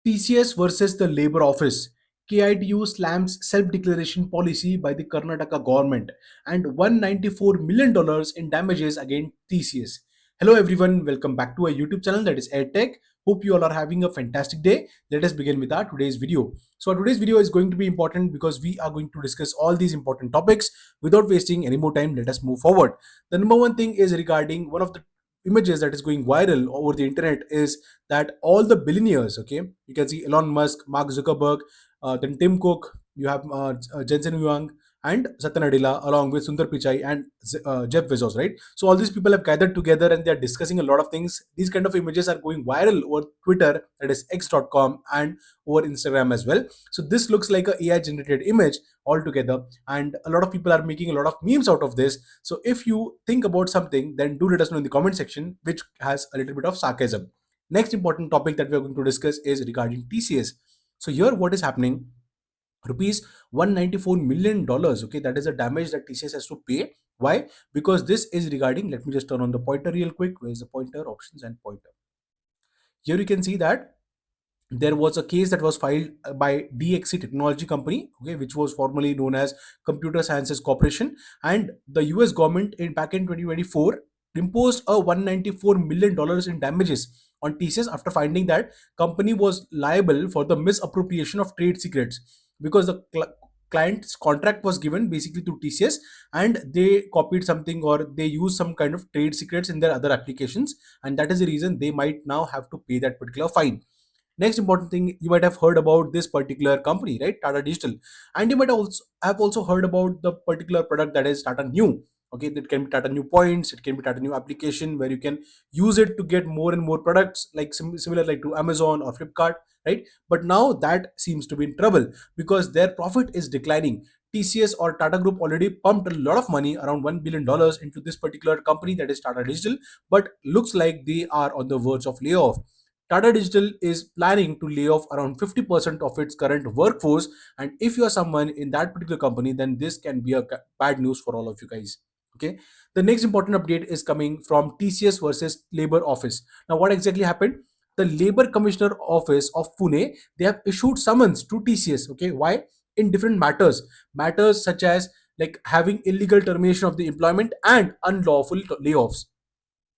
TCS versus the Labour Office. KITU slams self-declaration policy by the Karnataka government and $194 million in damages against TCS. Hello everyone, welcome back to our YouTube channel that is EdTech. Hope you all are having a fantastic day. Let us begin with our today's video. So our today's video is going to be important because we are going to discuss all these important topics without wasting any more time. Let us move forward. The number one thing is regarding one of the images that is going viral over the internet is that all the billionaires, okay, you can see Elon Musk, Mark Zuckerberg, then Tim Cook, you have Jensen Huang and Satya Nadella along with Sundar Pichai and Jeff Bezos, right? So all these people have gathered together and they're discussing a lot of things. These kind of images are going viral over Twitter, that is x.com, and over Instagram as well. So this looks like a AI generated image altogether, and a lot of people are making a lot of memes out of this. So if you think about something, then do let us know in the comment section, which has a little bit of sarcasm. Next important topic that we are going to discuss is regarding TCS. So here what is happening, rupees $194 million, okay, that is the damage that TCS has to pay. Why? Because this is regarding, let me just turn on the pointer real quick. Where is the pointer? Options and pointer. Here you can see that there was a case that was filed by DXC Technology Company, okay, which was formerly known as Computer Sciences Corporation, and the US government in back in 2024 imposed a $194 million in damages on TCS after finding that company was liable for the misappropriation of trade secrets, because the client's contract was given basically to TCS and they copied something or they used some kind of trade secrets in their other applications, and that is the reason they might now have to pay that particular fine. Next important thing, you might have heard about this particular company, right? Tata Digital. And you might also heard about the particular product that is Tata New. Okay, that can be Tata New Points, it can be Tata New application where you can use it to get more and more products like similar like to Amazon or Flipkart, right? But now that seems to be in trouble because their profit is declining. TCS or Tata Group already pumped a lot of money, around $1 billion, into this particular company that is Tata Digital, but looks like they are on the verge of layoff. Tata Digital is planning to lay off around 50% of its current workforce. And if you are someone in that particular company, then this can be a bad news for all of you guys. Okay. The next important update is coming from TCS versus Labor Office. Now, what exactly happened? The Labor Commissioner Office of Pune, they have issued summons to TCS. Okay. Why? In different matters such as like having illegal termination of the employment and unlawful layoffs.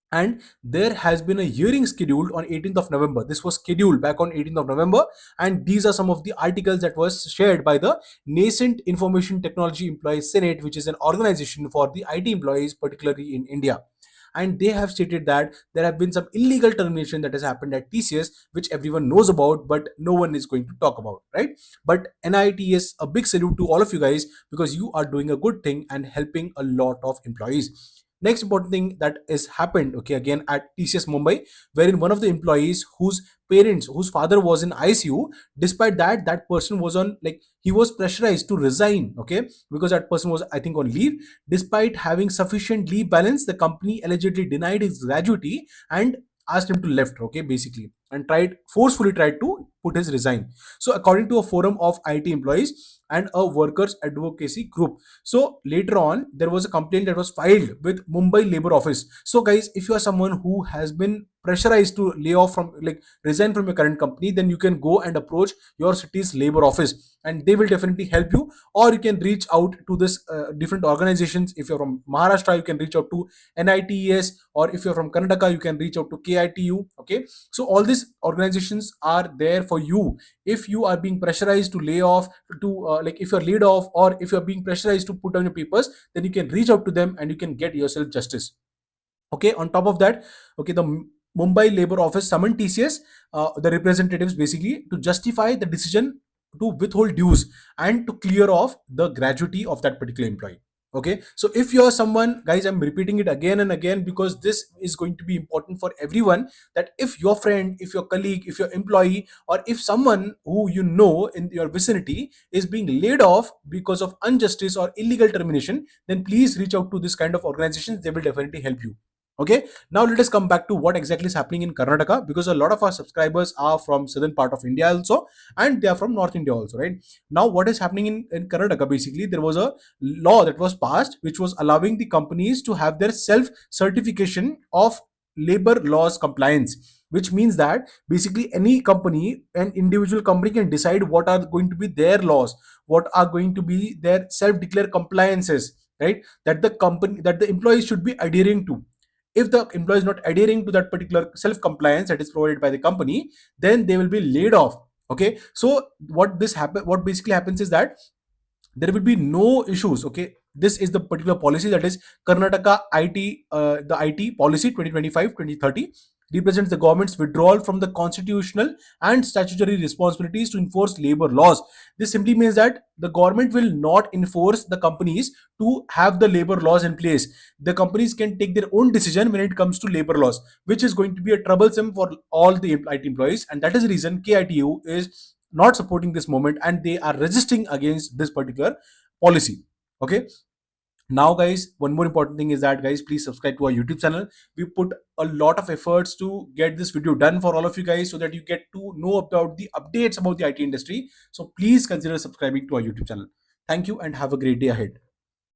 And there has been a hearing scheduled on 18th of November. This was scheduled back on 18th of November, and these are some of the articles that was shared by the Nascent Information Technology Employees Senate, which is an organization for the IT employees, particularly in India. And they have stated that there have been some illegal termination that has happened at TCS, which everyone knows about, but no one is going to talk about, right? But NITS, a big salute to all of you guys because you are doing a good thing and helping a lot of employees. Next important thing that is happened, okay, again at TCS Mumbai, wherein one of the employees whose father was in ICU, despite that, that person was on, like, he was pressurized to resign, okay, because that person was, I think, on leave. Despite having sufficient leave balance, the company allegedly denied his gratuity and asked him to left, okay, basically, and forcefully tried to put his resign. So according to a forum of IT employees and a workers advocacy group, so later on, there was a complaint that was filed with Mumbai Labor Office. So guys, if you are someone who has been pressurized to lay off from, like, resign from your current company, then you can go and approach your city's labor office and they will definitely help you. Or you can reach out to this different organizations. If you're from Maharashtra, you can reach out to NITES, or if you're from Karnataka, you can reach out to KITU. Okay, so all these organizations are there for you if you are being pressurized to lay off, to like, if you're laid off or if you're being pressurized to put down your papers, then you can reach out to them and you can get yourself justice. Okay, on top of that, okay, the Mumbai Labor Office summoned TCS, the representatives, basically to justify the decision to withhold dues and to clear off the gratuity of that particular employee. Okay, so if you're someone, guys, I'm repeating it again and again because this is going to be important for everyone, that if your friend, if your colleague, if your employee, or if someone who you know in your vicinity is being laid off because of injustice or illegal termination, then please reach out to this kind of organizations. They will definitely help you. Okay, now let us come back to what exactly is happening in Karnataka, because a lot of our subscribers are from southern part of India also, and they are from North India also, right? Now, what is happening in Karnataka? Basically, there was a law that was passed which was allowing the companies to have their self certification of labor laws compliance. which means that basically any company, an individual company can decide what are going to be their laws, what are going to be their self-declared compliances, right? That the company, that the employees should be adhering to. If the employee is not adhering to that particular self compliance that is provided by the company, then they will be laid off. Okay, so what basically happens is that there will be no issues. Okay, this is the particular policy, that is Karnataka IT, the IT policy 2025-2030, represents the government's withdrawal from the constitutional and statutory responsibilities to enforce labor laws. This simply means that the government will not enforce the companies to have the labor laws in place. The companies can take their own decision when it comes to labor laws, which is going to be a troublesome for all the IT employees, and that is the reason KITU is not supporting this movement and they are resisting against this particular policy. Okay, now guys, one more important thing is that, guys, please subscribe to our YouTube channel. We put a lot of efforts to get this video done for all of you guys, so that you get to know about the updates about the IT industry. So please consider subscribing to our YouTube channel. Thank you and have a great day ahead.